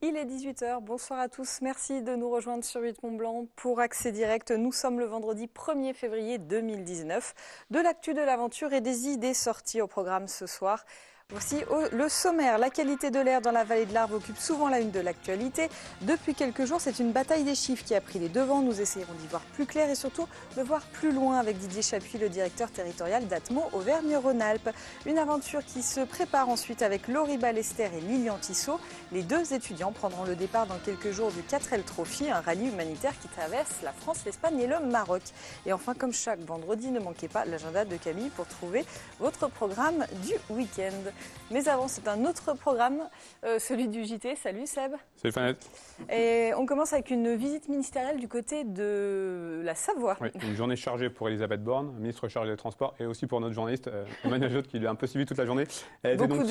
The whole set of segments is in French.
Il est 18 h, bonsoir à tous, merci de nous rejoindre sur 8 Mont-Blanc pour Accès Direct. Nous sommes le vendredi 1er février 2019. De l'actu de l'aventure et des idées sorties au programme ce soir. Voici le sommaire. La qualité de l'air dans la vallée de l'Arve occupe souvent la une de l'actualité. Depuis quelques jours, c'est une bataille des chiffres qui a pris les devants. Nous essayerons d'y voir plus clair et surtout de voir plus loin avec Didier Chapuis, le directeur territorial d'Atmo Auvergne-Rhône-Alpes. Une aventure qui se prépare ensuite avec Laurie Ballester et Lilian Tissot. Les deux étudiants prendront le départ dans quelques jours du 4L Trophy, un rallye humanitaire qui traverse la France, l'Espagne et le Maroc. Et enfin, comme chaque vendredi, ne manquez pas l'agenda de Camille pour trouver votre programme du week-end. Mais avant, c'est un autre programme, celui du JT. Salut Seb. Salut Fanette. Et on commence avec une visite ministérielle du côté de la Savoie. Oui, une journée chargée pour Elisabeth Borne, ministre chargée des Transports, et aussi pour notre journaliste Emmanuel Jotte qui l'a un peu suivi toute la journée. Elle était donc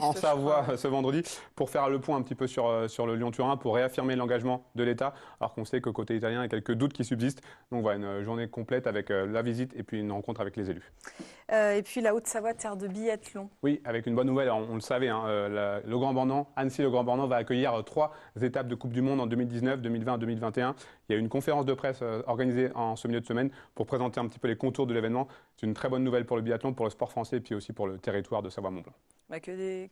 en Savoie ce vendredi pour faire le point un petit peu sur le Lyon-Turin, pour réaffirmer l'engagement de l'État, alors qu'on sait que côté italien, il y a quelques doutes qui subsistent. Donc voilà, une journée complète avec la visite et puis une rencontre avec les élus. Et puis la Haute-Savoie, terre de biathlon. Oui, avec une bonne nouvelle, on le savait, le Grand Bornand, Annecy-le Grand Bornand va accueillir 3 étapes de Coupe du Monde en 2019, 2020 et 2021. Il y a une conférence de presse organisée en ce milieu de semaine pour présenter un petit peu les contours de l'événement. C'est une très bonne nouvelle pour le biathlon, pour le sport français et puis aussi pour le territoire de Savoie-Mont-Blanc. Bah que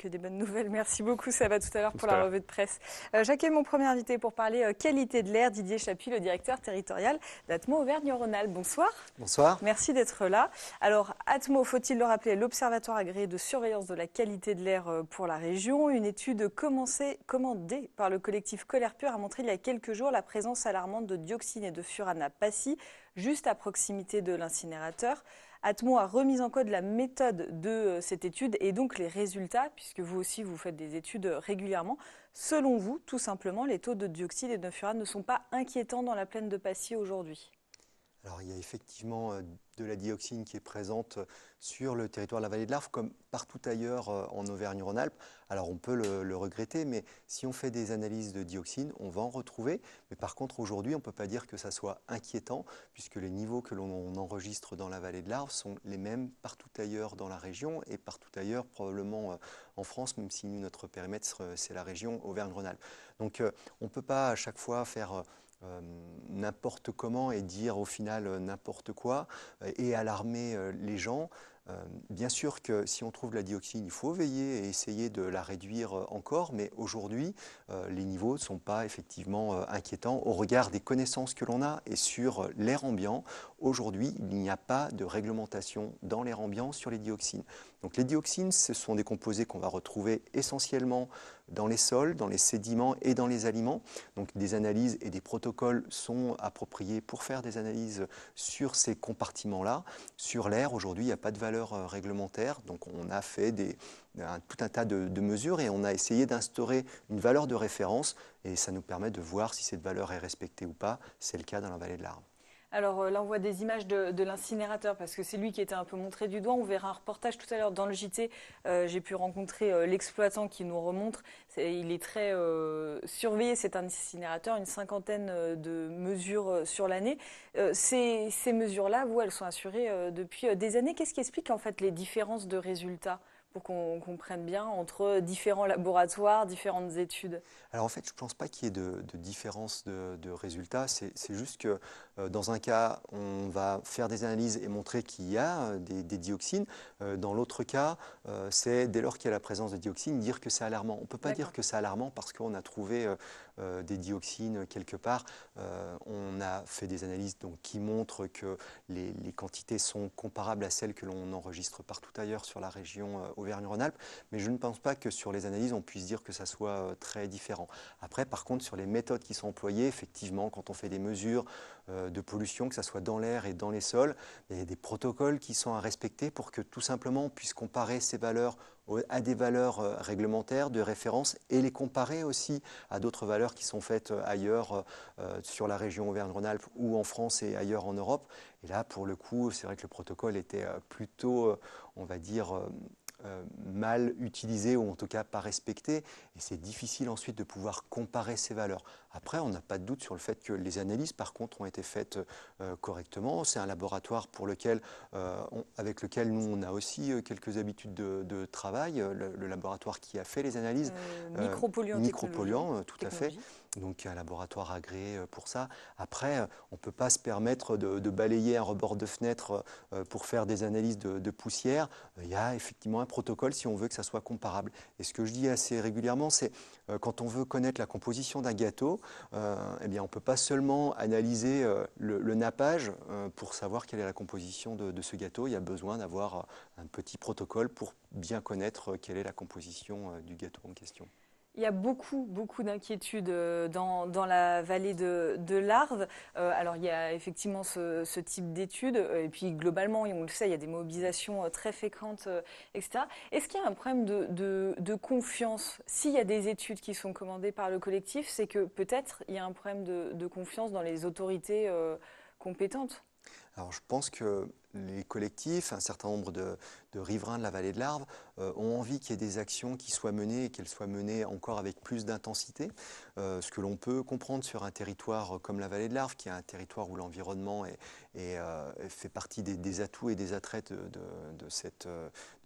des bonnes nouvelles. Merci beaucoup, ça va tout à l'heure pour la revue de presse. J'accueille mon premier invité pour parler qualité de l'air, Didier Chapuis, le directeur territorial d'Atmo Auvergne-Rhône-Alpes. Bonsoir. Bonsoir. Merci d'être là. Alors, Atmo, faut-il le rappeler, l'Observatoire agréé de surveillance de la qualité de l'air pour la région. Une étude commandée par le collectif Colère Pure a montré il y a quelques jours la présence alarmante de dioxine et de furane à Passy, juste à proximité de l'incinérateur. Atmo a remis en cause la méthode de cette étude et donc les résultats, puisque vous aussi vous faites des études régulièrement. Selon vous, tout simplement, les taux de dioxyde et de furane ne sont pas inquiétants dans la plaine de Passy aujourd'hui? Alors il y a effectivement de la dioxine qui est présente sur le territoire de la vallée de l'Arve comme partout ailleurs en Auvergne-Rhône-Alpes. Alors on peut le regretter, mais si on fait des analyses de dioxine, on va en retrouver. Mais par contre aujourd'hui, on ne peut pas dire que ça soit inquiétant puisque les niveaux que l'on enregistre dans la vallée de l'Arve sont les mêmes partout ailleurs dans la région et partout ailleurs probablement en France, même si nous, notre périmètre, c'est la région Auvergne-Rhône-Alpes. Donc on ne peut pas à chaque fois faire n'importe comment et dire au final n'importe quoi et alarmer les gens. Bien sûr que si on trouve la dioxine, il faut veiller et essayer de la réduire encore, mais aujourd'hui, les niveaux ne sont pas effectivement inquiétants au regard des connaissances que l'on a et sur l'air ambiant. Aujourd'hui, il n'y a pas de réglementation dans l'air ambiant sur les dioxines. Donc les dioxines, ce sont des composés qu'on va retrouver essentiellement dans les sols, dans les sédiments et dans les aliments. Donc des analyses et des protocoles sont appropriés pour faire des analyses sur ces compartiments-là. Sur l'air, aujourd'hui, il n'y a pas de valeur réglementaire. Donc on a fait tout un tas de mesures et on a essayé d'instaurer une valeur de référence et ça nous permet de voir si cette valeur est respectée ou pas. C'est le cas dans la vallée de l'Arve. Alors là, on voit des images de l'incinérateur parce que c'est lui qui était un peu montré du doigt. On verra un reportage tout à l'heure dans le JT. J'ai pu rencontrer l'exploitant qui nous remontre. Il est très surveillé, cet incinérateur, une 50aine de mesures sur l'année. Ces mesures-là, elles sont assurées depuis des années. Qu'est-ce qui explique en fait les différences de résultats pour qu'on comprenne bien entre différents laboratoires, différentes études? Alors en fait, je ne pense pas qu'il y ait de différence de résultats. C'est juste que dans un cas, on va faire des analyses et montrer qu'il y a des dioxines. Dans l'autre cas, c'est dès lors qu'il y a la présence de dioxines, dire que c'est alarmant. On ne peut pas dire que c'est alarmant parce qu'on a trouvé des dioxines quelque part. On a fait des analyses donc, qui montrent que les quantités sont comparables à celles que l'on enregistre partout ailleurs sur la région Auvergne-Rhône-Alpes, mais je ne pense pas que sur les analyses, on puisse dire que ça soit très différent. Après, par contre, sur les méthodes qui sont employées, effectivement, quand on fait des mesures de pollution, que ce soit dans l'air et dans les sols, il y a des protocoles qui sont à respecter pour que tout simplement on puisse comparer ces valeurs à des valeurs réglementaires de référence et les comparer aussi à d'autres valeurs qui sont faites ailleurs sur la région Auvergne-Rhône-Alpes ou en France et ailleurs en Europe. Et là, pour le coup, c'est vrai que le protocole était plutôt, on va dire, mal utilisé ou en tout cas pas respecté. Et c'est difficile ensuite de pouvoir comparer ces valeurs. Après, on n'a pas de doute sur le fait que les analyses, par contre, ont été faites correctement. C'est un laboratoire avec lequel nous, on a aussi quelques habitudes de travail. Le laboratoire qui a fait les analyses. Micropolluant, tout à fait. Donc un laboratoire agréé pour ça. Après, on ne peut pas se permettre de balayer un rebord de fenêtre pour faire des analyses de poussière. Il y a effectivement un protocole si on veut que ça soit comparable. Et ce que je dis assez régulièrement, c'est quand on veut connaître la composition d'un gâteau, eh bien, on ne peut pas seulement analyser le nappage pour savoir quelle est la composition de ce gâteau. Il y a besoin d'avoir un petit protocole pour bien connaître quelle est la composition du gâteau en question. Il y a beaucoup d'inquiétudes dans la vallée de l'Arve. Alors, il y a effectivement ce type d'études. Et puis, globalement, on le sait, il y a des mobilisations très fréquentes, etc. Est-ce qu'il y a un problème de confiance? S'il y a des études qui sont commandées par le collectif, c'est que peut-être il y a un problème de confiance dans les autorités compétentes. Alors, je pense que les collectifs, un certain nombre de riverains de la vallée de l'Arve ont envie qu'il y ait des actions qui soient menées et qu'elles soient menées encore avec plus d'intensité. Ce que l'on peut comprendre sur un territoire comme la vallée de l'Arve, qui est un territoire où l'environnement fait partie des atouts et des attraits de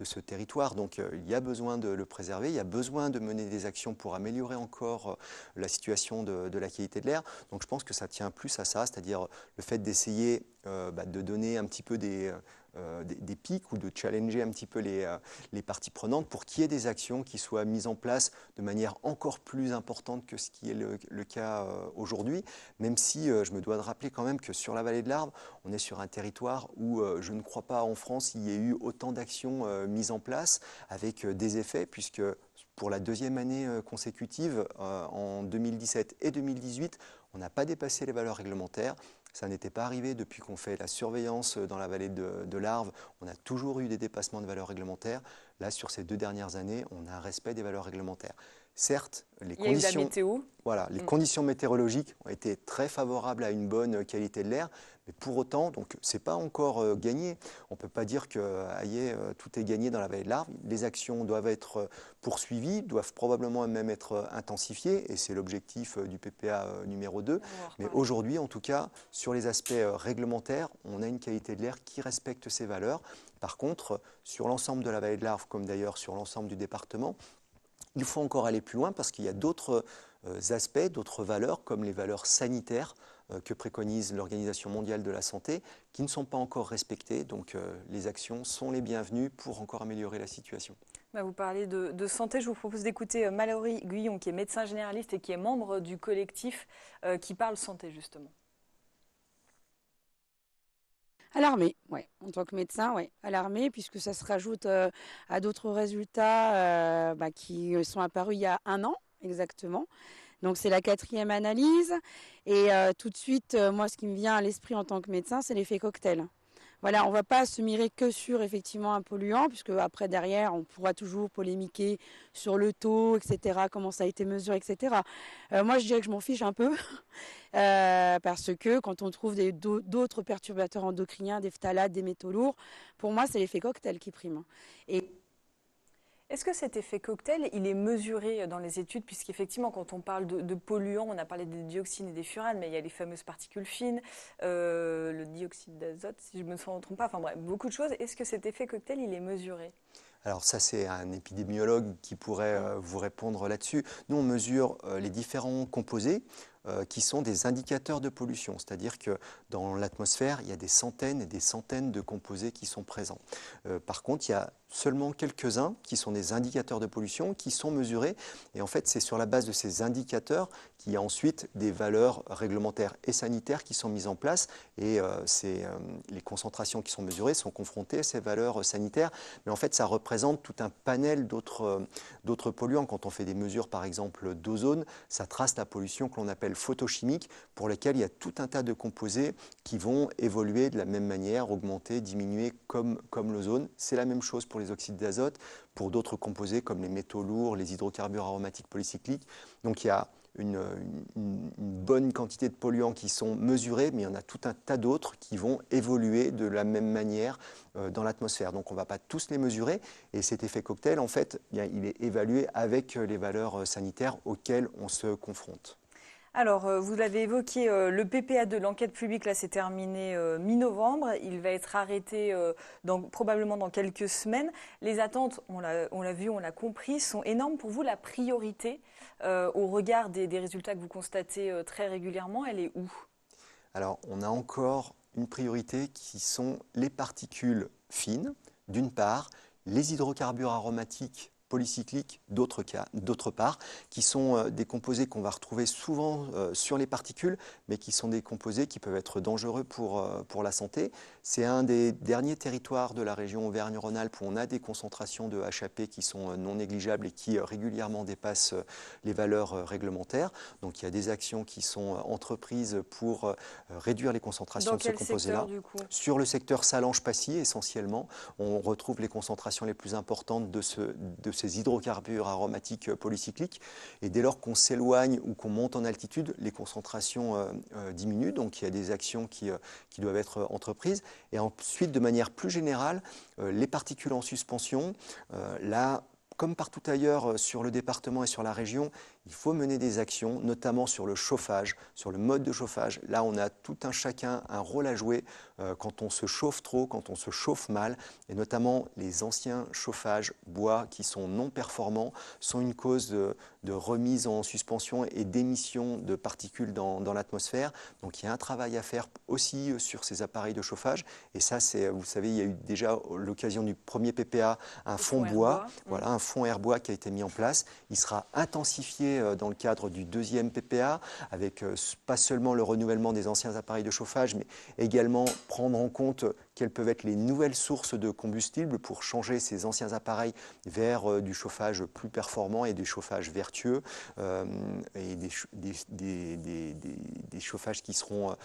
ce territoire. Donc il y a besoin de le préserver, il y a besoin de mener des actions pour améliorer encore la situation de la qualité de l'air. Donc je pense que ça tient plus à ça, c'est-à-dire le fait d'essayer de donner un petit peu des pics ou de challenger un petit peu les parties prenantes pour qu'il y ait des actions qui soient mises en place de manière encore plus importante que ce qui est le cas aujourd'hui, même si je me dois de rappeler quand même que sur la vallée de l'Arve, on est sur un territoire où je ne crois pas en France il y ait eu autant d'actions mises en place avec des effets, puisque pour la deuxième année consécutive, en 2017 et 2018, on n'a pas dépassé les valeurs réglementaires. Ça n'était pas arrivé depuis qu'on fait la surveillance dans la vallée de l'Arve. On a toujours eu des dépassements de valeurs réglementaires. Là, sur ces 2 dernières années, on a un respect des valeurs réglementaires. Certes, les conditions météorologiques ont été très favorables à une bonne qualité de l'air, mais pour autant, ce n'est pas encore gagné. On ne peut pas dire que tout est gagné dans la vallée de l'Arve. Les actions doivent être poursuivies, doivent probablement même être intensifiées, et c'est l'objectif du PPA numéro 2. Mais aujourd'hui, en tout cas, sur les aspects réglementaires, on a une qualité de l'air qui respecte ces valeurs. Par contre, sur l'ensemble de la vallée de l'Arve, comme d'ailleurs sur l'ensemble du département, il faut encore aller plus loin parce qu'il y a d'autres aspects, d'autres valeurs, comme les valeurs sanitaires que préconise l'Organisation mondiale de la santé, qui ne sont pas encore respectées. Donc les actions sont les bienvenues pour encore améliorer la situation. Vous parlez de santé, je vous propose d'écouter Mallory Guyon, qui est médecin généraliste et qui est membre du collectif qui parle santé justement. Alarmé, ouais. En tant que médecin, ouais, alarmé, puisque ça se rajoute à d'autres résultats qui sont apparus il y a 1 an exactement. Donc c'est la 4e analyse. Et tout de suite, moi, ce qui me vient à l'esprit en tant que médecin, c'est l'effet cocktail. Voilà, on ne va pas se mirer que sur effectivement un polluant, puisque après derrière, on pourra toujours polémiquer sur le taux, etc., comment ça a été mesuré, etc. Moi, je dirais que je m'en fiche un peu, parce que quand on trouve d'autres perturbateurs endocriniens, des phtalates, des métaux lourds, pour moi, c'est l'effet cocktail qui prime. Est-ce que cet effet cocktail, il est mesuré dans les études, puisqu'effectivement, quand on parle de polluants, on a parlé des dioxines et des furanes, mais il y a les fameuses particules fines, le dioxyde d'azote, si je ne me trompe pas, enfin bref, beaucoup de choses. Est-ce que cet effet cocktail, il est mesuré ? Alors ça, c'est un épidémiologue qui pourrait vous répondre là-dessus. Nous, on mesure les différents composés qui sont des indicateurs de pollution. C'est-à-dire que dans l'atmosphère, il y a des centaines et des centaines de composés qui sont présents. Par contre, il y a seulement quelques-uns qui sont des indicateurs de pollution qui sont mesurés. Et en fait, c'est sur la base de ces indicateurs qu'il y a ensuite des valeurs réglementaires et sanitaires qui sont mises en place. Et les concentrations qui sont mesurées sont confrontées à ces valeurs sanitaires. Mais en fait, ça représente tout un panel d'autres polluants. Quand on fait des mesures, par exemple, d'ozone, ça trace la pollution que l'on appelle appelle photochimiques, pour lesquels il y a tout un tas de composés qui vont évoluer de la même manière, augmenter, diminuer comme l'ozone. C'est la même chose pour les oxydes d'azote, pour d'autres composés comme les métaux lourds, les hydrocarbures aromatiques polycycliques. Donc il y a une bonne quantité de polluants qui sont mesurés, mais il y en a tout un tas d'autres qui vont évoluer de la même manière dans l'atmosphère. Donc on ne va pas tous les mesurer, et cet effet cocktail, en fait, il est évalué avec les valeurs sanitaires auxquelles on se confronte. Alors, vous l'avez évoqué, le PPA de l'enquête publique, là, s'est terminé mi-novembre. Il va être arrêté probablement dans quelques semaines. Les attentes, on l'a vu, on l'a compris, sont énormes. Pour vous, la priorité, au regard des résultats que vous constatez très régulièrement, elle est où? Alors, on a encore une priorité qui sont les particules fines, d'une part, les hydrocarbures aromatiques polycycliques, d'autre part, qui sont des composés qu'on va retrouver souvent sur les particules, mais qui sont des composés qui peuvent être dangereux pour la santé. C'est un des derniers territoires de la région Auvergne-Rhône-Alpes où on a des concentrations de HAP qui sont non négligeables et qui régulièrement dépassent les valeurs réglementaires. Donc il y a des actions qui sont entreprises pour réduire les concentrations de ce composé-là. Sur le secteur Salange-Passy, essentiellement, on retrouve les concentrations les plus importantes de ces hydrocarbures aromatiques polycycliques. Et dès lors qu'on s'éloigne ou qu'on monte en altitude, les concentrations diminuent. Donc il y a des actions qui doivent être entreprises. Et ensuite, de manière plus générale, les particules en suspension, là, comme partout ailleurs sur le département et sur la région, il faut mener des actions, notamment sur le chauffage, sur le mode de chauffage. Là, on a tout un chacun un rôle à jouer quand on se chauffe trop, quand on se chauffe mal. Et notamment, les anciens chauffages bois qui sont non performants sont une cause de remise en suspension et d'émission de particules dans l'atmosphère. Donc, il y a un travail à faire aussi sur ces appareils de chauffage. Et ça, vous savez, il y a eu déjà l'occasion du premier PPA un fond bois, voilà, un fond air bois qui a été mis en place. Il sera intensifié dans le cadre du deuxième PPA, avec pas seulement le renouvellement des anciens appareils de chauffage, mais également prendre en compte quelles peuvent être les nouvelles sources de combustible pour changer ces anciens appareils vers du chauffage plus performant et des chauffages vertueux et des chauffages qui seront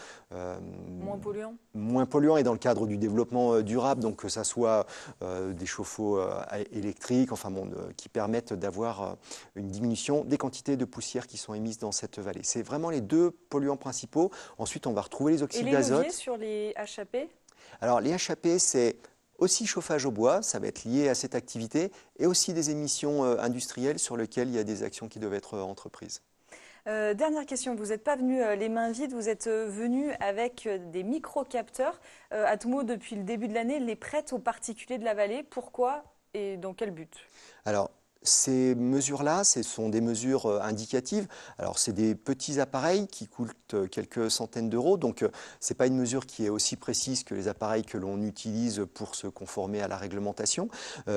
moins polluants et dans le cadre du développement durable, donc que ça soit des chauffe-eau électriques, enfin bon, qui permettent d'avoir une diminution des quantités de poussière qui sont émises dans cette vallée. C'est vraiment les deux polluants principaux. Ensuite, on va retrouver les oxydes d'azote. Et les leviers sur les HAP? Alors, les HAP, c'est aussi chauffage au bois, ça va être lié à cette activité, et aussi des émissions industrielles sur lesquelles il y a des actions qui doivent être entreprises. Dernière question, vous n'êtes pas venu les mains vides, vous êtes venu avec des micro-capteurs. Atmo, depuis le début de l'année, les prête aux particuliers de la vallée. Pourquoi et dans quel but? Alors, ces mesures-là, ce sont des mesures indicatives. Alors, c'est des petits appareils qui coûtent quelques centaines d'euros. Donc, ce n'est pas une mesure qui est aussi précise que les appareils que l'on utilise pour se conformer à la réglementation.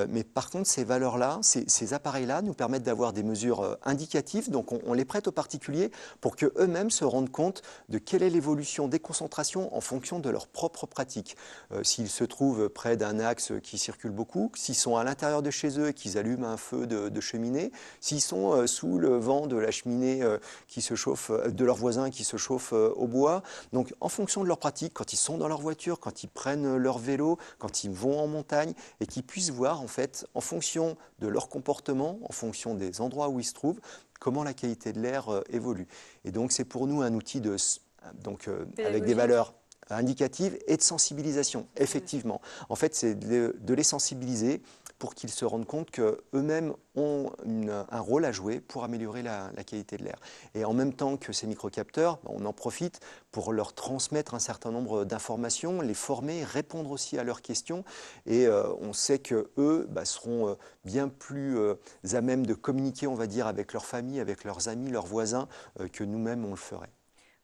Mais par contre, ces valeurs-là, ces appareils-là nous permettent d'avoir des mesures indicatives. Donc, on les prête aux particuliers pour qu'eux-mêmes se rendent compte de quelle est l'évolution des concentrations en fonction de leur propre pratique. S'ils se trouvent près d'un axe qui circule beaucoup, s'ils sont à l'intérieur de chez eux et qu'ils allument un feu de cheminée, s'ils sont sous le vent de la cheminée qui se chauffe, de leurs voisins qui se chauffent au bois. Donc en fonction de leur pratique, quand ils sont dans leur voiture, quand ils prennent leur vélo, quand ils vont en montagne, et qu'ils puissent voir en fait, en fonction de leur comportement, en fonction des endroits où ils se trouvent, comment la qualité de l'air évolue. Et donc c'est pour nous un outil avec des valeurs indicatives et de sensibilisation, effectivement. En fait, c'est de les sensibiliser pour qu'ils se rendent compte qu'eux-mêmes ont un rôle à jouer pour améliorer la qualité de l'air. Et en même temps que ces microcapteurs, on en profite pour leur transmettre un certain nombre d'informations, les former, répondre aussi à leurs questions. Et on sait qu'eux seront bien plus à même de communiquer, on va dire, avec leur famille, avec leurs amis, leurs voisins, que nous-mêmes, on le ferait.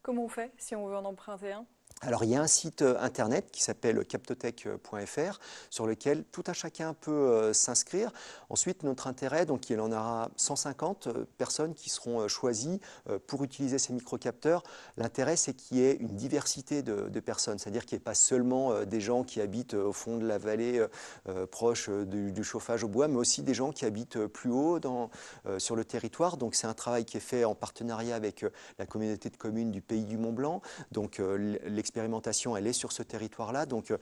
Comment on fait si on veut en emprunter un ? Alors, il y a un site internet qui s'appelle captotech.fr sur lequel tout un chacun peut s'inscrire. Ensuite, notre intérêt, donc il en aura 150 personnes qui seront choisies pour utiliser ces microcapteurs. L'intérêt, c'est qu'il y ait une diversité de personnes, c'est-à-dire qu'il n'y ait pas seulement des gens qui habitent au fond de la vallée proche du chauffage au bois, mais aussi des gens qui habitent plus haut sur le territoire. Donc, c'est un travail qui est fait en partenariat avec la communauté de communes du Pays du Mont-Blanc. Donc, l'expérimentation, elle est sur ce territoire-là. Donc,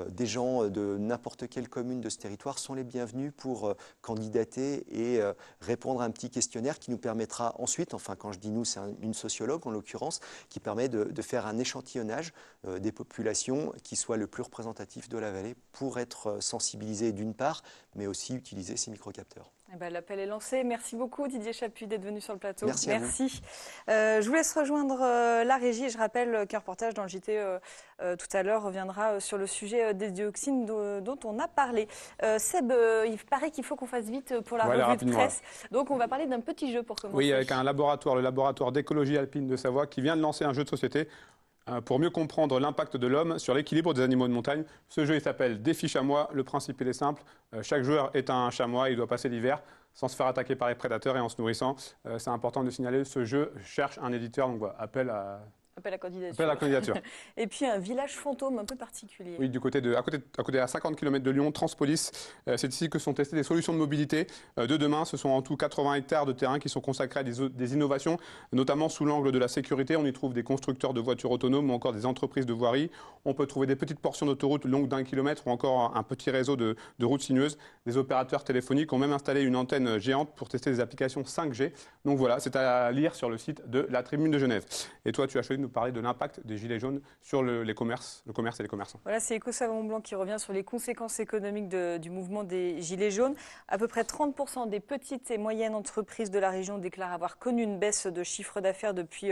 des gens de n'importe quelle commune de ce territoire sont les bienvenus pour candidater et répondre à un petit questionnaire qui nous permettra ensuite, enfin, quand je dis nous, c'est une sociologue en l'occurrence, qui permet de faire un échantillonnage des populations qui soit le plus représentatif de la vallée pour être sensibilisé d'une part, mais aussi utiliser ces microcapteurs. Eh ben, l'appel est lancé. Merci beaucoup Didier Chappuis d'être venu sur le plateau. Merci. Je vous laisse rejoindre la régie. Je rappelle qu'un reportage dans le JT tout à l'heure reviendra sur le sujet des dioxines dont on a parlé. Seb, il paraît qu'il faut qu'on fasse vite pour la revue de presse. Donc on va parler d'un petit jeu pour commencer. Oui, avec un laboratoire, le laboratoire d'écologie alpine de Savoie, qui vient de lancer un jeu de société pour mieux comprendre l'impact de l'homme sur l'équilibre des animaux de montagne. Ce jeu, il s'appelle Défi Chamois. Le principe, il est simple. Chaque joueur est un chamois. Il doit passer l'hiver sans se faire attaquer par les prédateurs et en se nourrissant. C'est important de signaler, ce jeu cherche un éditeur. Donc voilà, appel à la candidature. Et puis un village fantôme un peu particulier. Oui, à côté à 50 km de Lyon, Transpolis. C'est ici que sont testées des solutions de mobilité de demain. Ce sont en tout 80 hectares de terrain qui sont consacrés à des innovations, notamment sous l'angle de la sécurité. On y trouve des constructeurs de voitures autonomes ou encore des entreprises de voirie. On peut trouver des petites portions d'autoroute longues d'1 kilomètre ou encore un petit réseau de routes sinueuses. Des opérateurs téléphoniques ont même installé une antenne géante pour tester des applications 5G. Donc voilà, c'est à lire sur le site de la Tribune de Genève. Et toi, tu as choisi de nous parler de l'impact des gilets jaunes sur le commerce et les commerçants. Voilà, c'est Éco-Savon Blanc qui revient sur les conséquences économiques du mouvement des gilets jaunes. À peu près 30% des petites et moyennes entreprises de la région déclarent avoir connu une baisse de chiffre d'affaires depuis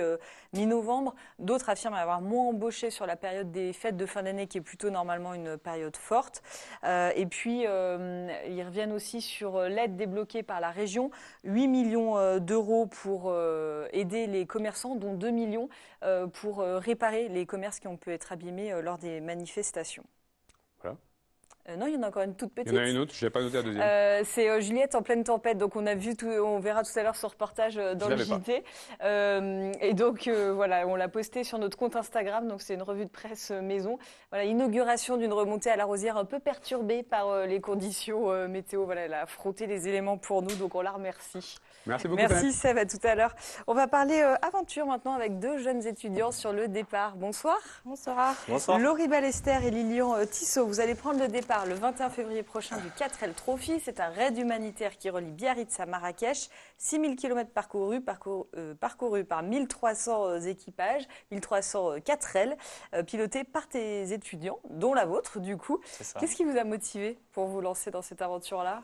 mi-novembre. D'autres affirment avoir moins embauché sur la période des fêtes de fin d'année qui est plutôt normalement une période forte. Et puis, ils reviennent aussi sur l'aide débloquée par la région. 8 millions d'euros pour aider les commerçants, dont 2 millions pour réparer les commerces qui ont pu être abîmés lors des manifestations. Voilà. Non, il y en a encore une toute petite. Il y en a une autre, je n'ai pas noté la deuxième. C'est Juliette en pleine tempête. Donc on verra tout à l'heure ce reportage dans le JT. Et donc voilà, on l'a posté sur notre compte Instagram. Donc c'est une revue de presse maison. Voilà, inauguration d'une remontée à la Rosière un peu perturbée par les conditions météo. Voilà, elle a frotté les éléments pour nous. Donc on la remercie. Merci beaucoup. Merci Seb, à tout à l'heure. On va parler aventure maintenant avec deux jeunes étudiants sur le départ. Bonsoir. Bonsoir. Bonsoir. Laurie Ballester et Lilian Tissot, vous allez prendre le départ le 21 février prochain du 4L Trophy. C'est un raid humanitaire qui relie Biarritz à Marrakech. 6000 km parcourus par 1300 équipages, 1300 4L, pilotés par tes étudiants, dont la vôtre du coup. Qu'est-ce qui vous a motivé pour vous lancer dans cette aventure-là ?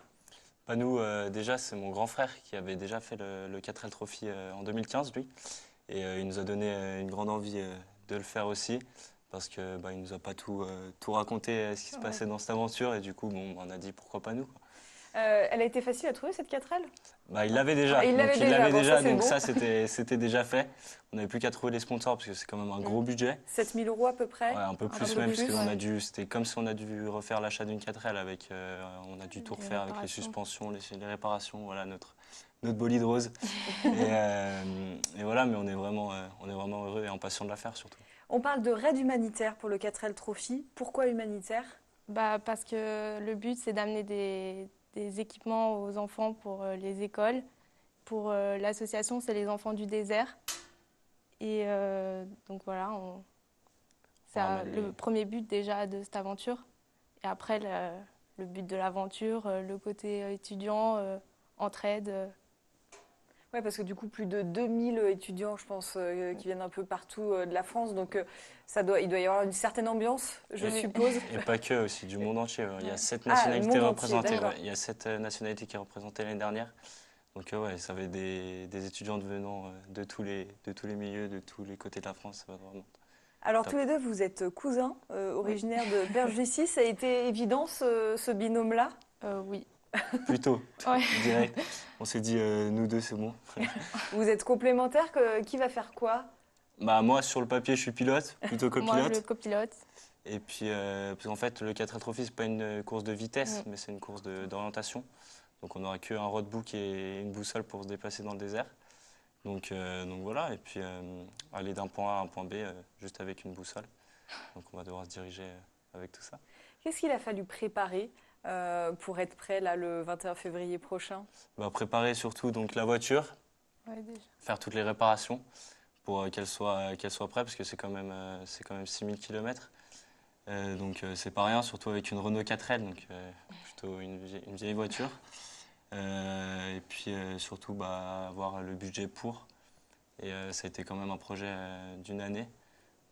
Nous, déjà, c'est mon grand frère qui avait déjà fait le 4L Trophy en 2015, lui. Et il nous a donné une grande envie de le faire aussi, parce qu'il ne nous a pas tout raconté ce qui se passait dans cette aventure. Et du coup, on a dit pourquoi pas nous, quoi. Elle a été facile à trouver, cette 4L ? Il l'avait déjà. Il l'avait déjà, donc bon. Ça, c'était déjà fait. On n'avait plus qu'à trouver les sponsors, parce que c'est quand même un gros budget. 7 000 € à peu près ? Ouais, un peu plus même, parce que c'était comme si on a dû refaire l'achat d'une 4L. On a dû tout refaire avec les suspensions, les réparations, voilà, notre bolide rose. et voilà, mais on est vraiment heureux et impatients de la faire, surtout. On parle de raid humanitaire pour le 4L Trophy. Pourquoi humanitaire ? Parce que le but, c'est d'amener des équipements aux enfants pour les écoles. Pour l'association, c'est les enfants du désert. Et donc voilà, c'est le premier but déjà de cette aventure. Et après, le but de l'aventure, le côté étudiant, entraide. Oui, parce que du coup, plus de 2000 étudiants, je pense, qui viennent un peu partout de la France. Donc, il doit y avoir une certaine ambiance, je suppose. Et pas que, aussi, du monde entier. Il y a 7 nationalités représentées. Il y a 7 nationalités qui représentaient l'année dernière. Donc, ça avait des étudiants venant de tous les milieux, de tous les côtés de la France. Ça va vraiment. Alors, tous les deux, vous êtes cousins, originaires de Berge-du-Six. Ça a été évident, ce binôme-là ? Oui. Plutôt, direct. On s'est dit, nous deux, c'est bon. Vous êtes complémentaires, qui va faire quoi ? Moi, sur le papier, je suis pilote, plutôt copilote. Moi, je copilote. Et puis, parce qu'en fait, le 4L Trophy, c'est pas une course de vitesse, mais c'est une course d'orientation. Donc, on n'aura qu'un roadbook et une boussole pour se déplacer dans le désert. Donc voilà, et puis aller d'un point A à un point B juste avec une boussole. Donc, on va devoir se diriger avec tout ça. Qu'est-ce qu'il a fallu préparer pour être prêt là, le 21 février prochain? Préparer surtout donc, la voiture, Déjà. faire toutes les réparations pour qu'elle soit prête, parce que c'est quand même 6000 km. Donc c'est pas rien, surtout avec une Renault 4L, donc plutôt une vieille voiture. Et puis surtout avoir le budget pour. Et ça a été quand même un projet d'une année.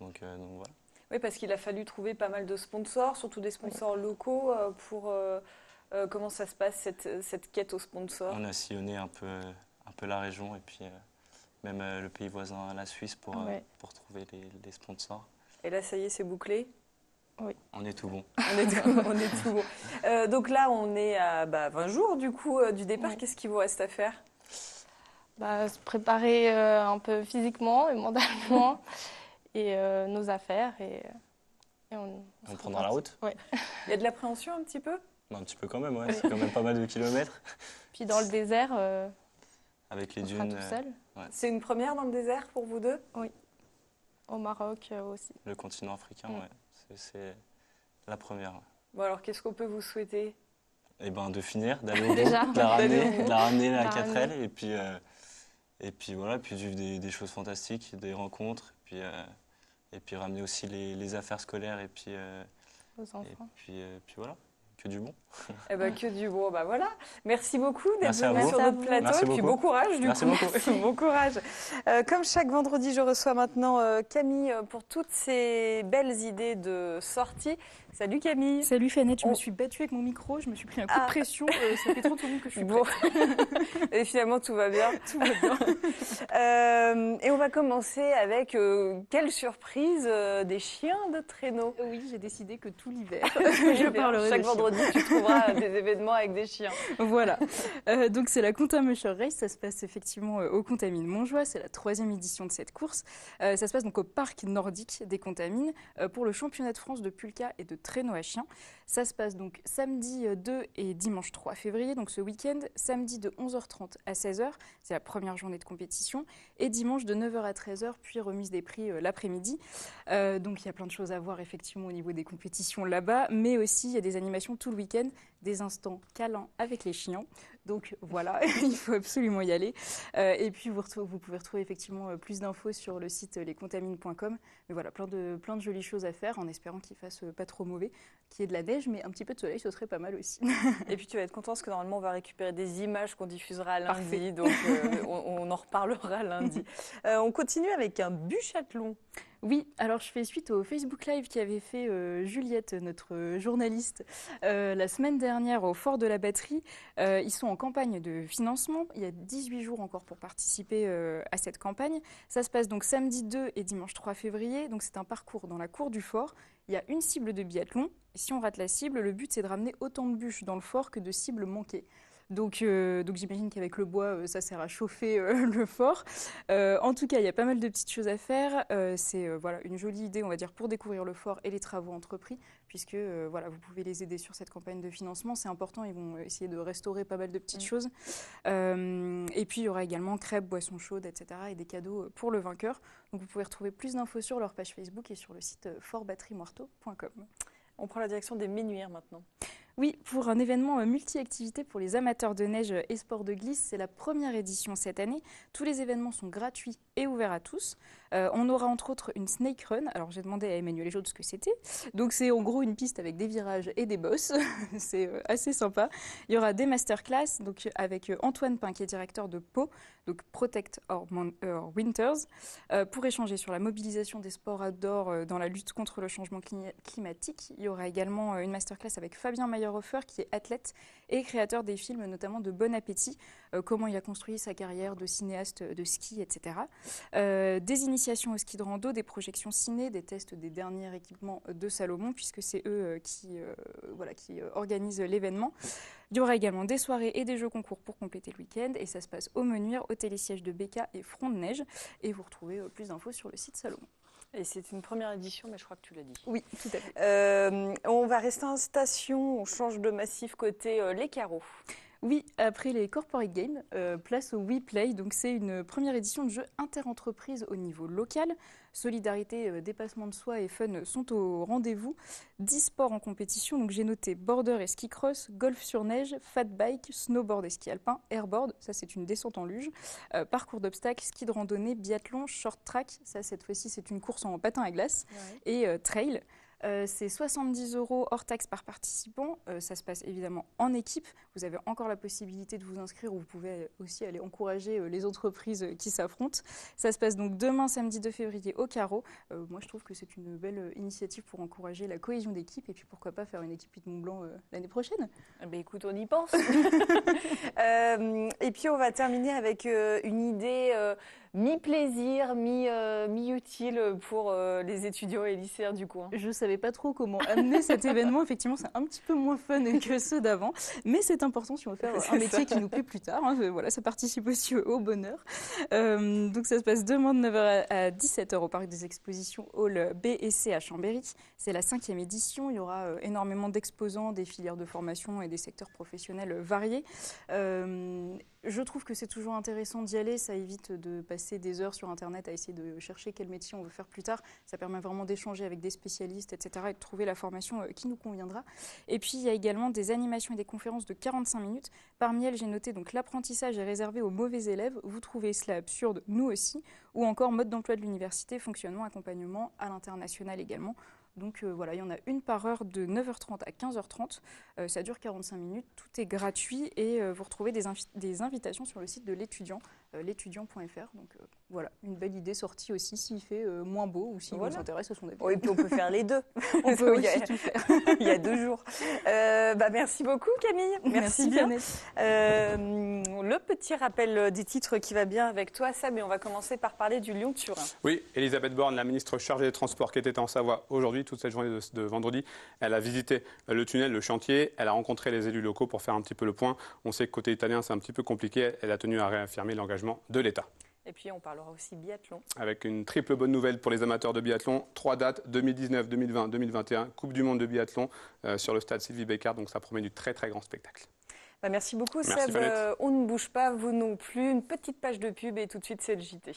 Donc voilà. Oui, parce qu'il a fallu trouver pas mal de sponsors, surtout des sponsors locaux. Comment ça se passe, cette quête aux sponsors? On a sillonné un peu la région et puis même le pays voisin, la Suisse, pour trouver les sponsors. Et là, ça y est, c'est bouclé? Oui. On est tout bon. On est tout bon. Donc là, on est à 20 jours du coup du départ. Qu'est-ce qu'il vous reste à faire? Se préparer un peu physiquement et mentalement. Et nos affaires et on prendra la route. Ouais. Il y a de l'appréhension un petit peu? Un petit peu quand même, ouais. C'est quand même pas mal de kilomètres. Puis dans le désert, avec les on dunes. sera tout seul. Ouais. C'est une première dans le désert pour vous deux? Oui. Au Maroc aussi. Le continent africain, ouais. C'est la première. Bon alors, qu'est-ce qu'on peut vous souhaiter? De finir, d'aller au bout, Déjà. de la ramener la 4L et puis voilà, puis de vivre des choses fantastiques, des rencontres, et puis ramener aussi les affaires scolaires et puis aux enfants. Et puis voilà, que du bon. Que du bon, voilà. Merci beaucoup d'être venu sur notre plateau. Merci et puis beaucoup. bon courage Merci beaucoup. Bon courage. Comme chaque vendredi, je reçois maintenant Camille pour toutes ces belles idées de sortie. Salut Camille. Salut Fanette, je me suis battue avec mon micro, je me suis pris un coup de pression, ça fait 30 secondes que je suis prête. Et finalement tout va bien. Tout va bien. Et on va commencer avec quelle surprise, des chiens de traîneau. Oui, j'ai décidé que tout l'hiver, je parlerai chaque des vendredi tu trouveras des événements avec des chiens. Voilà, donc c'est la Contamusher Race, ça se passe effectivement au Contamine Montjoie, c'est la 3e édition de cette course. Ça se passe donc au parc nordique des Contamines pour le championnat de France de pulka et de traîneau à chiens. Ça se passe donc samedi 2 et dimanche 3 février, donc ce week-end, samedi de 11h30 à 16h, c'est la première journée de compétition, et dimanche de 9h à 13h, puis remise des prix l'après-midi. Donc il y a plein de choses à voir effectivement au niveau des compétitions là-bas, mais aussi il y a des animations tout le week-end, des instants câlins avec les chiens. Donc voilà, il faut absolument y aller. Et puis vous pouvez retrouver effectivement plus d'infos sur le site lescontamines.com. Mais voilà, plein de jolies choses à faire en espérant qu'il fasse pas trop mauvais, qu'il y ait de la neige, mais un petit peu de soleil, ce serait pas mal aussi. Et puis tu vas être content parce que normalement on va récupérer des images qu'on diffusera lundi. Parfait. Donc on en reparlera lundi. On continue avec un bûchathlon. Oui, alors je fais suite au Facebook Live qu'avait fait Juliette, notre journaliste, la semaine dernière au Fort de la Batterie. Ils sont en campagne de financement. Il y a 18 jours encore pour participer à cette campagne. Ça se passe donc samedi 2 et dimanche 3 février. Donc c'est un parcours dans la cour du fort. Il y a une cible de biathlon. Et si on rate la cible, le but c'est de ramener autant de bûches dans le fort que de cibles manquées. Donc j'imagine qu'avec le bois, ça sert à chauffer le fort. En tout cas, il y a pas mal de petites choses à faire. C'est une jolie idée, on va dire, pour découvrir le fort et les travaux entrepris, puisque vous pouvez les aider sur cette campagne de financement. C'est important, ils vont essayer de restaurer pas mal de petites choses. Et puis, il y aura également crêpes, boissons chaudes, etc. et des cadeaux pour le vainqueur. Donc vous pouvez retrouver plus d'infos sur leur page Facebook et sur le site fortbatteriemoirteau.com. On prend la direction des Menuires maintenant. Oui, pour un événement multi-activités pour les amateurs de neige et sports de glisse, c'est la première édition cette année. Tous les événements sont gratuits et ouverts à tous. On aura entre autres une snake run. Alors j'ai demandé à Emmanuel Ejaud ce que c'était. Donc c'est en gros une piste avec des virages et des bosses. C'est assez sympa. Il y aura des masterclass donc avec Antoine Pin qui est directeur de Pau, donc Protect Our Winters, pour échanger sur la mobilisation des sports outdoor dans la lutte contre le changement climatique. Il y aura également une masterclass avec Fabien Meyerhofer qui est athlète et créateur des films notamment de Bon Appétit comment il a construit sa carrière de cinéaste de ski, etc. Des initiations au ski de rando, des projections ciné, des tests des derniers équipements de Salomon, puisque c'est eux qui organisent l'événement. Il y aura également des soirées et des jeux concours pour compléter le week-end, et ça se passe au Menuire, au télésiège de Becca et Front de Neige, et vous retrouvez plus d'infos sur le site Salomon. Et c'est une première édition, mais je crois que tu l'as dit. Oui, tout à fait. On va rester en station, on change de massif côté les carreaux. Oui, après les Corporate Games, place au WePlay. Donc c'est une première édition de jeu inter-entreprise au niveau local. Solidarité, dépassement de soi et fun sont au rendez-vous. 10 sports en compétition, donc j'ai noté border et ski cross, golf sur neige, fat bike, snowboard et ski alpin, airboard, ça c'est une descente en luge, parcours d'obstacles, ski de randonnée, biathlon, short track, ça cette fois-ci c'est une course en patin à glace, et trail. C'est 70 € hors taxe par participant. Ça se passe évidemment en équipe. Vous avez encore la possibilité de vous inscrire, ou vous pouvez aussi aller encourager les entreprises qui s'affrontent. Ça se passe donc demain, samedi 2 février, au Carreau. Moi, je trouve que c'est une belle initiative pour encourager la cohésion d'équipe. Et puis, pourquoi pas faire une équipe Huit Mont-Blanc l'année prochaine. Écoute, on y pense. Et puis, on va terminer avec une idée mi-plaisir, mi-utile pour les étudiants et lycéens du coin. Je ne savais pas trop comment amener cet événement. Effectivement, c'est un petit peu moins fun que ceux d'avant, mais c'est important si on veut faire un métier qui nous plaît plus tard. Voilà, ça participe aussi au bonheur. Donc ça se passe demain de 9h à 17h au Parc des Expositions Hall B et C à Chambéry. C'est la 5e édition. Il y aura énormément d'exposants, des filières de formation et des secteurs professionnels variés. Je trouve que c'est toujours intéressant d'y aller. Ça évite de passer des heures sur Internet à essayer de chercher quel métier on veut faire plus tard. Ça permet vraiment d'échanger avec des spécialistes, etc. et de trouver la formation qui nous conviendra. Et puis, il y a également des animations et des conférences de 45 minutes. Parmi elles, j'ai noté donc l'apprentissage est réservé aux mauvais élèves. Vous trouvez cela absurde, nous aussi. Ou encore mode d'emploi de l'université, fonctionnement, accompagnement à l'international également. Donc voilà, il y en a une par heure de 9h30 à 15h30. Ça dure 45 minutes, tout est gratuit et vous retrouvez des invitations sur le site de l'étudiant, l'étudiant.fr. Donc voilà, une belle idée sortie aussi s'il fait moins beau ou s'il vous intéresse à son avis. Oui, et puis on peut faire les deux. On peut aussi tout faire. Il y a 2 jours. Merci beaucoup Camille. Merci bien. Le petit rappel des titres qui va bien avec toi, Seb, et on va commencer par parler du Lyon-Turin. Oui, Elisabeth Borne, la ministre chargée des Transports qui était en Savoie aujourd'hui, toute cette journée de vendredi, elle a visité le tunnel, le chantier, elle a rencontré les élus locaux pour faire un petit peu le point. On sait que côté italien c'est un petit peu compliqué, elle a tenu à réaffirmer l'engagement de l'État. Et puis on parlera aussi biathlon. Avec une triple bonne nouvelle pour les amateurs de biathlon. 3 dates, 2019, 2020, 2021, Coupe du Monde de biathlon sur le stade Sylvie Bécart. Donc ça promet du très très grand spectacle. Merci beaucoup Seb. On ne bouge pas, vous non plus. Une petite page de pub et tout de suite c'est le JT.